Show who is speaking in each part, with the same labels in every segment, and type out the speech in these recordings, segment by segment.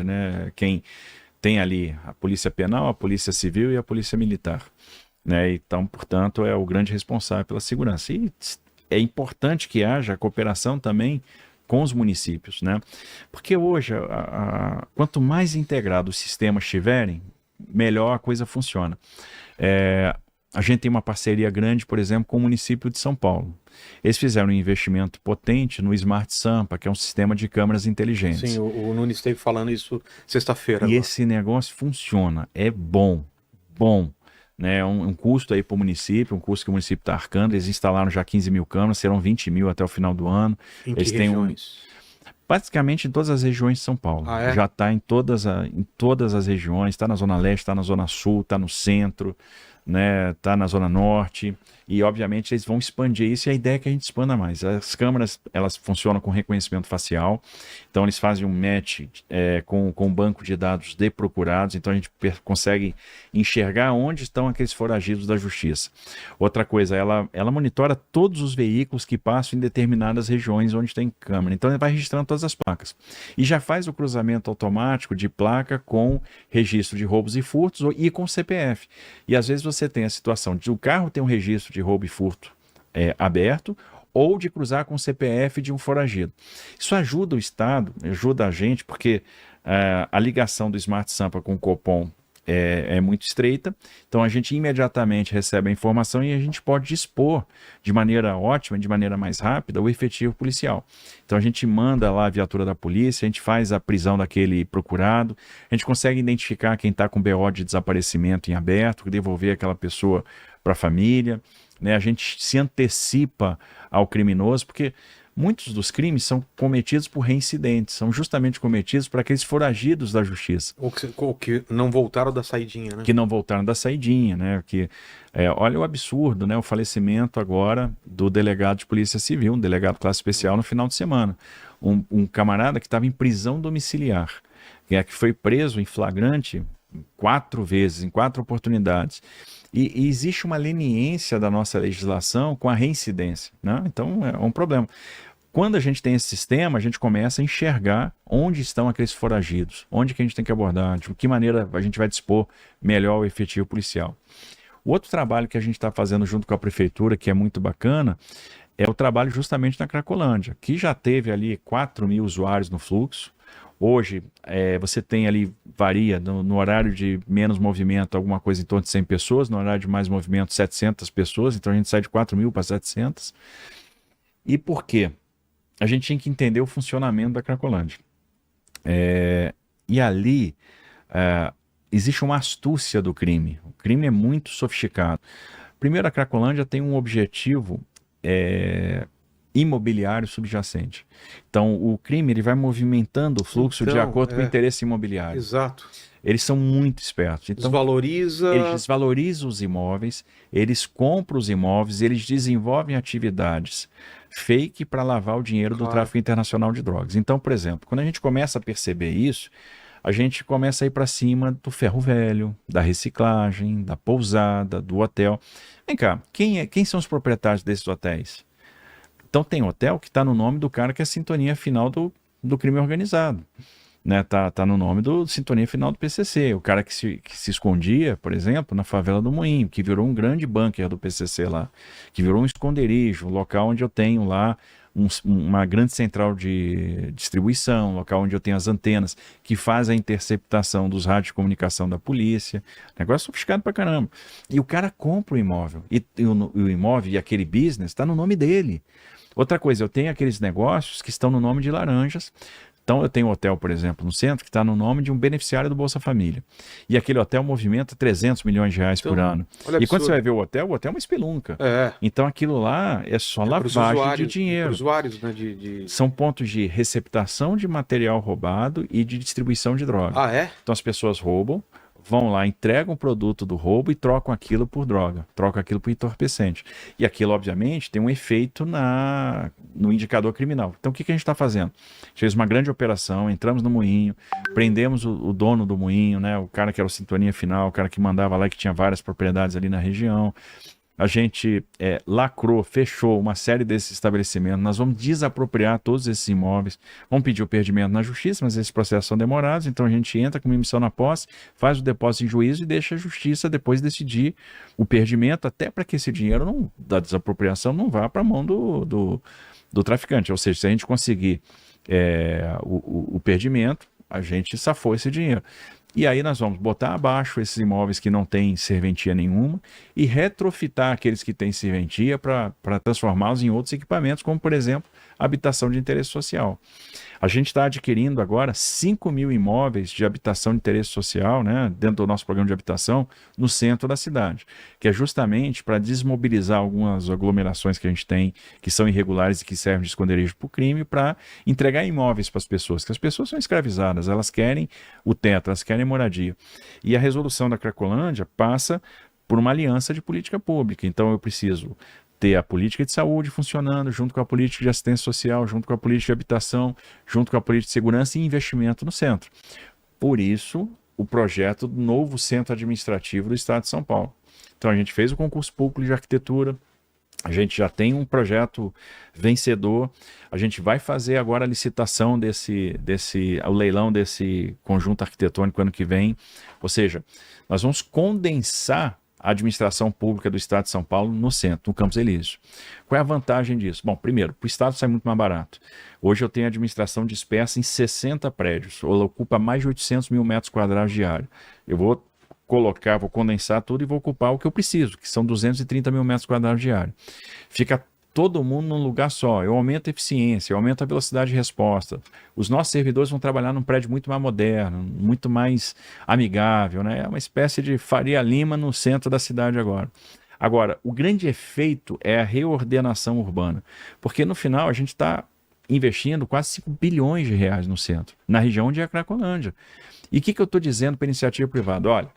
Speaker 1: né? Quem tem ali a polícia penal, a polícia civil e a polícia militar, né? Então, portanto, é o grande responsável pela segurança. E é importante que haja cooperação também com os municípios, né? Porque hoje, quanto mais integrado os sistemas estiverem, melhor a coisa funciona. É, a gente tem uma parceria grande, por exemplo, com o município de São Paulo. Eles fizeram um investimento potente no Smart Sampa, que é um sistema de câmeras
Speaker 2: Sim,
Speaker 1: inteligentes.
Speaker 2: o Nunes esteve falando isso sexta-feira
Speaker 1: E
Speaker 2: agora.
Speaker 1: esse negócio funciona, é bom, bom. Né, um custo aí para o município, um custo que o município está arcando. Eles instalaram já 15 mil câmeras, serão 20 mil até o final do ano.
Speaker 2: Em que
Speaker 1: Eles têm
Speaker 2: regiões?
Speaker 1: basicamente em todas as regiões de São Paulo.
Speaker 2: Ah, é?
Speaker 1: Já está em todas as regiões, está na Zona Leste, está na Zona Sul, está no centro, né, tá na Zona Norte, e obviamente eles vão expandir isso, e a ideia é que a gente expanda mais. As câmeras, elas funcionam com reconhecimento facial, então eles fazem um match com o banco de dados de procurados, então a gente consegue enxergar onde estão aqueles foragidos da justiça. Outra coisa, ela monitora todos os veículos que passam em determinadas regiões onde tem câmera, então ele vai registrando todas as placas. E já faz o cruzamento automático de placa com registro de roubos e furtos e com CPF. E às vezes você tem a situação de o carro ter um registro de roubo e furto aberto, ou de cruzar com o CPF de um foragido. Isso ajuda o Estado, ajuda a gente, porque a ligação do Smart Sampa com o Copom é muito estreita, então a gente imediatamente recebe a informação e a gente pode dispor de maneira ótima, de maneira mais rápida, o efetivo policial. Então a gente manda lá a viatura da polícia, a gente faz a prisão daquele procurado, a gente consegue identificar quem está com BO de desaparecimento em aberto, devolver aquela pessoa para a família, né? A gente se antecipa ao criminoso, porque muitos dos crimes são cometidos por reincidentes, são justamente cometidos por aqueles foragidos da justiça.
Speaker 2: Ou que não voltaram da saidinha, né?
Speaker 1: Que não voltaram da saidinha, né? Olha o absurdo, né? O falecimento agora do delegado de Polícia Civil, um delegado de classe especial no final de semana. Um camarada que estava em prisão domiciliar, que foi preso em flagrante 4 vezes, em 4 oportunidades. E existe uma leniência da nossa legislação com a reincidência, né? Então é um problema. Quando a gente tem esse sistema, a gente começa a enxergar onde estão aqueles foragidos, onde que a gente tem que abordar, de que maneira a gente vai dispor melhor o efetivo policial. O outro trabalho que a gente está fazendo junto com a prefeitura, que é muito bacana, é o trabalho justamente na Cracolândia, que já teve ali 4 mil usuários no fluxo. Hoje, você tem ali, varia, no horário de menos movimento, alguma coisa em torno de 100 pessoas, no horário de mais movimento, 700 pessoas, então a gente sai de 4 mil para 700. E por quê? A gente tinha que entender o funcionamento da Cracolândia. E ali existe uma astúcia do crime. O crime é muito sofisticado. Primeiro, a Cracolândia tem um objetivo imobiliário subjacente. Então, o crime ele vai movimentando o fluxo de acordo com o interesse imobiliário.
Speaker 2: Exato.
Speaker 1: Eles são muito espertos. Então,
Speaker 2: Desvaloriza.
Speaker 1: eles desvalorizam os imóveis, eles compram os imóveis, eles desenvolvem atividades fake para lavar o dinheiro do tráfico internacional de drogas. Então, por exemplo, quando a gente começa a perceber isso, a gente começa a ir para cima do ferro velho, da reciclagem, da pousada, do hotel. Vem cá, quem são os proprietários desses hotéis? Então tem hotel que está no nome do cara que é a sintonia final do crime organizado. Né? Tá no nome do sintonia final do PCC. O cara que se escondia, por exemplo, na favela do Moinho, que virou um grande bunker do PCC lá, que virou um esconderijo, um local onde eu tenho lá uma grande central de distribuição, um local onde eu tenho as antenas que faz a interceptação dos rádios de comunicação da polícia. Negócio sofisticado pra caramba. E o cara compra o imóvel. E o imóvel e aquele business está no nome dele. Outra coisa, eu tenho aqueles negócios que estão no nome de laranjas. Então eu tenho um hotel, por exemplo, no centro, que está no nome de um beneficiário do Bolsa Família. E aquele hotel movimenta 300 milhões de reais por ano. E quando você vai ver o hotel é uma espelunca. Então aquilo lá é só lavagem de dinheiro.
Speaker 2: Usuários, né,
Speaker 1: São pontos de receptação de material roubado e de distribuição de droga.
Speaker 2: Ah, é?
Speaker 1: Então as pessoas roubam, vão lá, entregam o produto do roubo e trocam aquilo por droga, trocam aquilo por entorpecente. E aquilo, obviamente, tem um efeito no indicador criminal. Então, o que a gente está fazendo? A gente fez uma grande operação, entramos no moinho, prendemos o dono do moinho, né, o cara que era o sintonia final, o cara que mandava lá, que tinha várias propriedades ali na região. a gente lacrou, fechou uma série desses estabelecimentos, nós vamos desapropriar todos esses imóveis, vamos pedir o perdimento na justiça, mas esses processos são demorados, então a gente entra com uma emissão na posse, faz o depósito em juízo e deixa a justiça depois decidir o perdimento, até para que esse dinheiro da desapropriação não vá para a mão do traficante. Ou seja, se a gente conseguir o perdimento, a gente safou esse dinheiro. E aí nós vamos botar abaixo esses imóveis que não têm serventia nenhuma e retrofitar aqueles que têm serventia para transformá-los em outros equipamentos, como, por exemplo, habitação de interesse social. A gente está adquirindo agora 5.000 imóveis de habitação de interesse social, né, dentro do nosso programa de habitação, no centro da cidade, que é justamente para desmobilizar algumas aglomerações que a gente tem, que são irregulares e que servem de esconderijo para o crime, para entregar imóveis para as pessoas, que as pessoas são escravizadas, elas querem o teto, elas querem moradia. E a resolução da Cracolândia passa por uma aliança de política pública. Então eu preciso ter a política de saúde funcionando, junto com a política de assistência social, junto com a política de habitação, junto com a política de segurança e investimento no centro. Por isso, o projeto do novo centro administrativo do Estado de São Paulo. Então, a gente fez o concurso público de arquitetura, a gente já tem um projeto vencedor, a gente vai fazer agora a licitação o leilão desse conjunto arquitetônico ano que vem, ou seja, nós vamos condensar a administração pública do Estado de São Paulo no centro, no Campos Elíseos. Qual é a vantagem disso? Bom, primeiro, para o Estado sai muito mais barato. Hoje eu tenho administração dispersa em 60 prédios, ela ocupa mais de 800 mil metros quadrados diários. Eu vou condensar tudo e vou ocupar o que eu preciso, que são 230 mil metros quadrados diários. Fica todo mundo num lugar só, eu aumento a eficiência, eu aumento a velocidade de resposta. Os nossos servidores vão trabalhar num prédio muito mais moderno, muito mais amigável, né? É uma espécie de Faria Lima no centro da cidade agora. Agora, o grande efeito é a reordenação urbana, porque no final a gente está investindo quase 5 bilhões de reais no centro, na região onde é a Cracolândia. E o que eu estou dizendo para a iniciativa privada? Olha,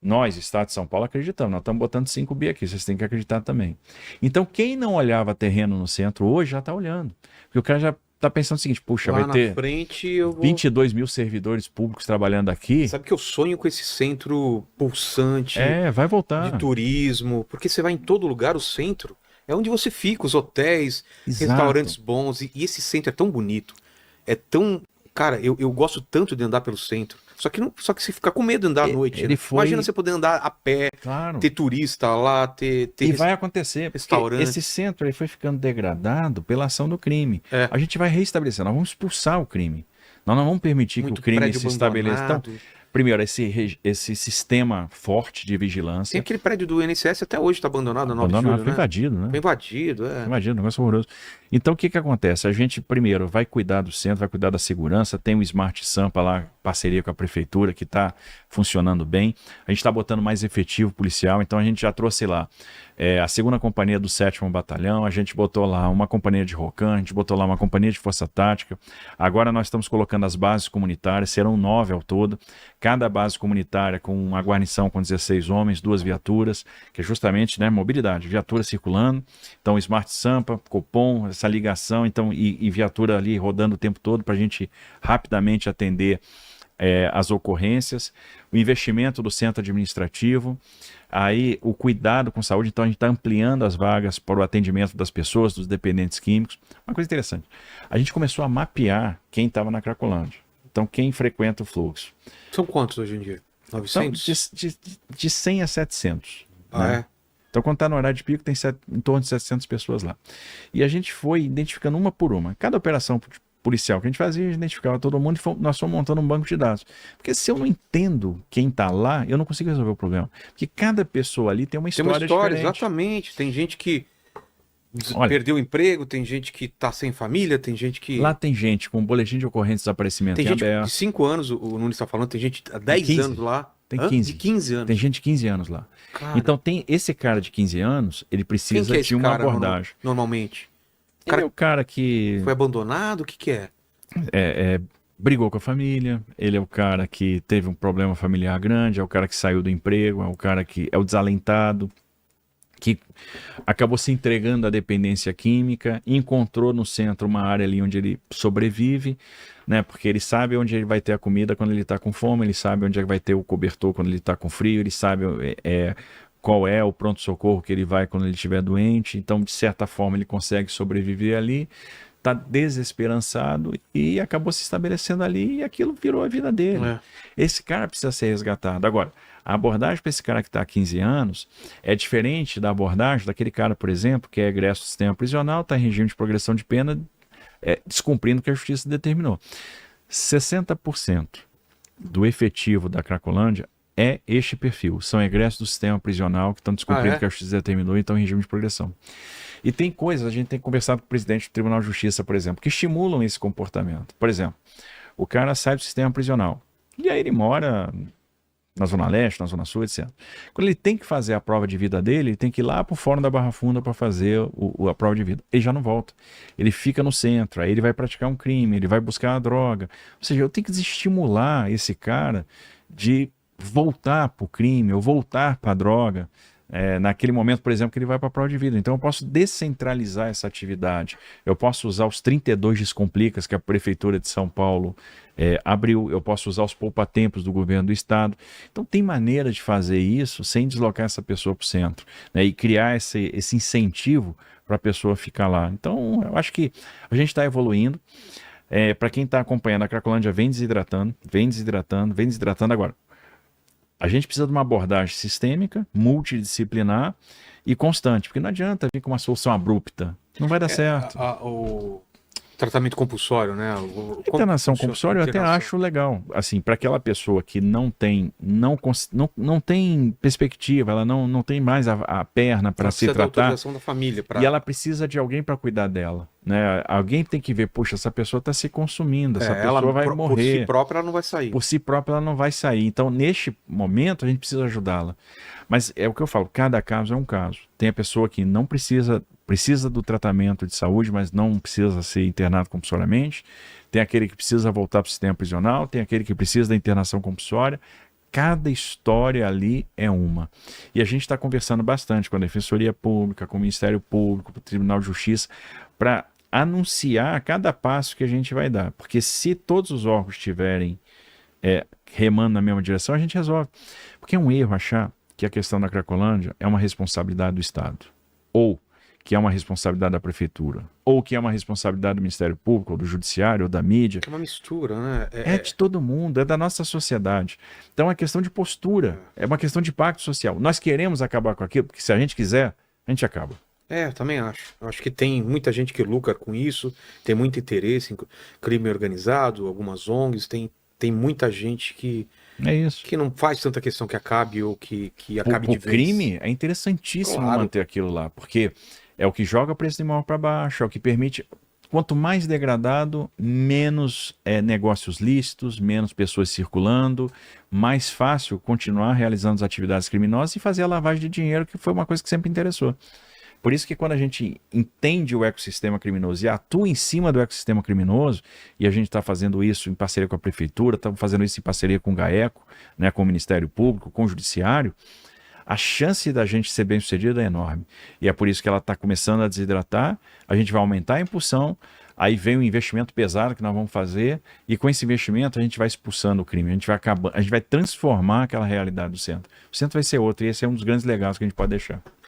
Speaker 1: nós, Estado de São Paulo, acreditamos. Nós estamos botando 5 bi aqui, vocês têm que acreditar também. Então, quem não olhava terreno no centro hoje já está olhando. Porque o cara já está pensando o seguinte, puxa,
Speaker 2: Lá
Speaker 1: vai ter
Speaker 2: frente eu vou...
Speaker 1: 22 mil servidores públicos trabalhando aqui.
Speaker 2: Sabe que eu sonho com esse centro pulsante
Speaker 1: Vai voltar.
Speaker 2: de turismo, porque você vai em todo lugar, o centro é onde você fica, os hotéis,
Speaker 1: Exato.
Speaker 2: restaurantes bons, e esse centro é tão bonito, é tão... Cara, eu gosto tanto de andar pelo centro. Só que você fica com medo de andar à noite. Né? Imagina você poder andar a pé,
Speaker 1: Claro.
Speaker 2: ter turista lá, ter
Speaker 1: E vai acontecer, porque
Speaker 2: restaurante.
Speaker 1: esse centro ele foi ficando degradado pela ação do crime.
Speaker 2: É.
Speaker 1: A gente vai reestabelecer, nós vamos expulsar o crime. Nós não vamos permitir
Speaker 2: Muito
Speaker 1: que o crime
Speaker 2: prédio
Speaker 1: se estabeleça. Então,
Speaker 2: abandonado.
Speaker 1: primeiro, esse sistema forte de vigilância.
Speaker 2: Tem aquele prédio do INSS até hoje está abandonado, na 9 de
Speaker 1: Abandonado,
Speaker 2: julho,
Speaker 1: foi
Speaker 2: né?
Speaker 1: invadido, né?
Speaker 2: Foi invadido, é.
Speaker 1: Foi invadido, um negócio horroroso. Então, o que acontece? A gente, primeiro, vai cuidar do centro, vai cuidar da segurança, tem o Smart Sampa lá, parceria com a prefeitura, que está funcionando bem. A gente está botando mais efetivo policial, então a gente já trouxe lá a 2ª Companhia do 7º Batalhão, a gente botou lá uma companhia de ROCAM, a gente botou lá uma companhia de Força Tática. Agora nós estamos colocando as bases comunitárias, serão 9 ao todo. Cada base comunitária com uma guarnição com 16 homens, 2 viaturas, que é justamente, né, mobilidade, viatura circulando. Então, Smart Sampa, Copom, essa ligação, então, e viatura ali rodando o tempo todo para a gente rapidamente atender as ocorrências, o investimento do centro administrativo, aí o cuidado com saúde, então a gente está ampliando as vagas para o atendimento das pessoas, dos dependentes químicos. Uma coisa interessante, a gente começou a mapear quem estava na Cracolândia, então quem frequenta o fluxo.
Speaker 2: São quantos hoje em dia? 900?
Speaker 1: Então, de 100 a 700.
Speaker 2: Ah,
Speaker 1: né?
Speaker 2: é?
Speaker 1: Então, quando está no horário de pico, tem em torno de 700 pessoas lá. E a gente foi identificando uma por uma. Cada operação policial que a gente fazia, a gente identificava todo mundo e nós fomos montando um banco de dados. Porque se eu não entendo quem está lá, eu não consigo resolver o problema. Porque cada pessoa ali tem uma história diferente.
Speaker 2: Exatamente. Tem gente que perdeu o emprego, tem gente que está sem família, tem gente que...
Speaker 1: Lá tem gente com boletim de ocorrência de desaparecimento
Speaker 2: Tem
Speaker 1: em
Speaker 2: gente
Speaker 1: aberto.
Speaker 2: de 5 anos, o Nunes está falando, tem gente há 10
Speaker 1: 15.
Speaker 2: anos lá.
Speaker 1: Tem
Speaker 2: Hã?
Speaker 1: 15.
Speaker 2: De 15 anos.
Speaker 1: Tem gente de 15 anos lá.
Speaker 2: Cara,
Speaker 1: Então, tem esse cara de 15 anos, ele
Speaker 2: quem
Speaker 1: precisa
Speaker 2: que é esse
Speaker 1: de uma
Speaker 2: cara,
Speaker 1: abordagem.
Speaker 2: normalmente?
Speaker 1: Ele é o cara que
Speaker 2: Foi abandonado? O que é?
Speaker 1: brigou com a família, ele é o cara que teve um problema familiar grande, é o cara que saiu do emprego, é o cara que é o desalentado, que acabou se entregando à dependência química, encontrou no centro uma área ali onde ele sobrevive, né? Porque ele sabe onde ele vai ter a comida quando ele está com fome, ele sabe onde é que vai ter o cobertor quando ele está com frio, ele sabe qual é o pronto-socorro que ele vai quando ele estiver doente, então de certa forma ele consegue sobreviver ali, está desesperançado e acabou se estabelecendo ali e aquilo virou a vida dele. Esse cara precisa ser resgatado. Agora, a abordagem para esse cara que está há 15 anos é diferente da abordagem daquele cara, por exemplo, que é egresso do sistema prisional, está em regime de progressão de pena, descumprindo o que a justiça determinou. 60% do efetivo da Cracolândia é este perfil. São egressos do sistema prisional que estão descumprindo o que a justiça determinou e estão em regime de progressão. E tem coisas, a gente tem conversado com o presidente do Tribunal de Justiça, por exemplo, que estimulam esse comportamento. Por exemplo, o cara sai do sistema prisional e aí ele mora na Zona Leste, na Zona Sul, etc. Quando ele tem que fazer a prova de vida dele, ele tem que ir lá para o Fórum da Barra Funda para fazer a prova de vida. Ele já não volta. Ele fica no centro, aí ele vai praticar um crime, ele vai buscar a droga. Ou seja, eu tenho que desestimular esse cara de voltar para o crime ou voltar para a droga. Naquele momento, por exemplo, que ele vai para a prova de vida. Então eu posso descentralizar essa atividade. Eu posso usar os 32 Descomplicas que a Prefeitura de São Paulo abriu. Eu posso usar os poupa-tempos do governo do estado. Então tem maneira de fazer isso sem deslocar essa pessoa para o centro, né, e criar esse incentivo para a pessoa ficar lá. Então eu acho que a gente está evoluindo. Para quem está acompanhando, a Cracolândia vem desidratando, vem desidratando, vem desidratando agora. A gente precisa de uma abordagem sistêmica, multidisciplinar e constante, porque não adianta vir com uma solução abrupta. Não vai dar certo.
Speaker 2: O tratamento compulsório, né?
Speaker 1: Internação compulsória eu até acho legal. Assim, para aquela pessoa que não tem perspectiva, ela não tem mais a perna para se tratar.
Speaker 2: Autorização da família
Speaker 1: E ela precisa de alguém para cuidar dela. Né? Alguém tem que ver, puxa, essa pessoa está se consumindo, essa pessoa vai morrer.
Speaker 2: Por si própria ela não vai sair.
Speaker 1: Por si própria ela não vai sair. Então, neste momento, a gente precisa ajudá-la. Mas é o que eu falo, cada caso é um caso. Tem a pessoa que não precisa do tratamento de saúde, mas não precisa ser internado compulsoriamente. Tem aquele que precisa voltar para o sistema prisional, tem aquele que precisa da internação compulsória. Cada história ali é uma. E a gente está conversando bastante com a Defensoria Pública, com o Ministério Público, com o Tribunal de Justiça, para anunciar cada passo que a gente vai dar. Porque se todos os órgãos estiverem remando na mesma direção, a gente resolve. Porque é um erro achar que a questão da Cracolândia é uma responsabilidade do Estado. Ou que é uma responsabilidade da Prefeitura. Ou que é uma responsabilidade do Ministério Público, ou do Judiciário, ou da mídia.
Speaker 2: É uma mistura, né?
Speaker 1: É de todo mundo, é da nossa sociedade. Então é uma questão de postura, é uma questão de pacto social. Nós queremos acabar com aquilo, porque se a gente quiser, a gente acaba.
Speaker 2: Eu também acho. Eu acho que tem muita gente que lucra com isso, tem muito interesse em crime organizado, algumas ONGs, tem muita gente que não faz tanta questão que acabe ou que acabe de vez.
Speaker 1: O crime é interessantíssimo manter aquilo lá, porque é o que joga o preço de imóvel para baixo, é o que permite... Quanto mais degradado, menos negócios lícitos, menos pessoas circulando, mais fácil continuar realizando as atividades criminosas e fazer a lavagem de dinheiro, que foi uma coisa que sempre interessou. Por isso que quando a gente entende o ecossistema criminoso e atua em cima do ecossistema criminoso, e a gente está fazendo isso em parceria com a Prefeitura, estamos fazendo isso em parceria com o GAECO, né, com o Ministério Público, com o Judiciário, a chance da gente ser bem sucedido é enorme. E é por isso que ela está começando a desidratar, a gente vai aumentar a impulsão, aí vem um investimento pesado que nós vamos fazer, e com esse investimento a gente vai expulsando o crime, a gente vai transformar aquela realidade do centro. O centro vai ser outro, e esse é um dos grandes legados que a gente pode deixar.